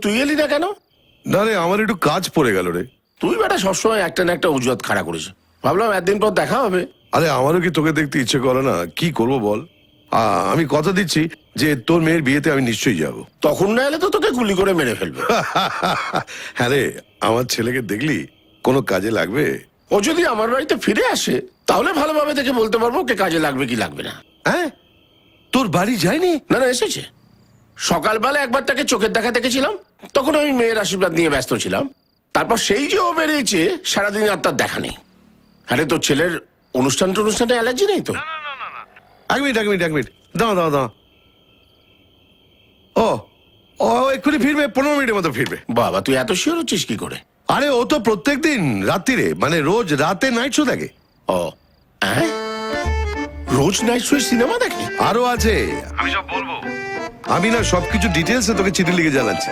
তুই এলি না কেন? না রে, আমার একটু কাজ পড়ে গেল রে। তুই বেটা সবসময় একটা না একটা অজুহাত খাড়া করিস। ভাবলাম একদিন পর দেখা হবে। আরে আমারও কি তোকে দেখতে ইচ্ছে করে না? কি করব বল। আমি কথা দিচ্ছি যে তোর মেয়ের বিয়েতে আমি নিশ্চয়ই যাব। তখন না এলে তো তোকে গুলি করে মেরে ফেলবে। হ্যাঁ রে, আমার ছেলেকে দেখলি কোনো কাজে লাগবে? ও যদি আমার বাড়িতে ফিরে আসে তাহলে ভালোভাবে দেখে বলতে পারবো ওকে কাজে লাগবে কি লাগবে না। হ্যাঁ, তোর বাড়ি যায়নি? না না, এসেছে। সকালবেলা একবার তাকে চোখের দেখা দেখেছিলাম, তখন আমি মেয়ের আশীর্বাদ নিয়ে ব্যস্ত ছিলাম। তারপর সেই যে ও বেরিয়েছে, সারাদিন আর তার দেখা নেই। আরে তোর ছেলের অনুষ্ঠানে অ্যালার্জি নেই তো? এক মিনিট দাঁড়া। ও ও এক্ষুনি ফিরবে, 15 মিনিটের মতো ফিরবে। বাবা, তুই এত শিওর হচ্ছিস কি করে? আরে ও তো প্রত্যেকদিন রাত্রিরে, মানে রোজ রাতে নাইট শো দেখে। ও হ্যাঁ, রোজ নাইট শোয়ে সিনেমা দেখে? আরো আছে, আমি সব বলবো। আমি না সবকিছু ডিটেলসে তোকে চিঠি লিখে জানাচ্ছি।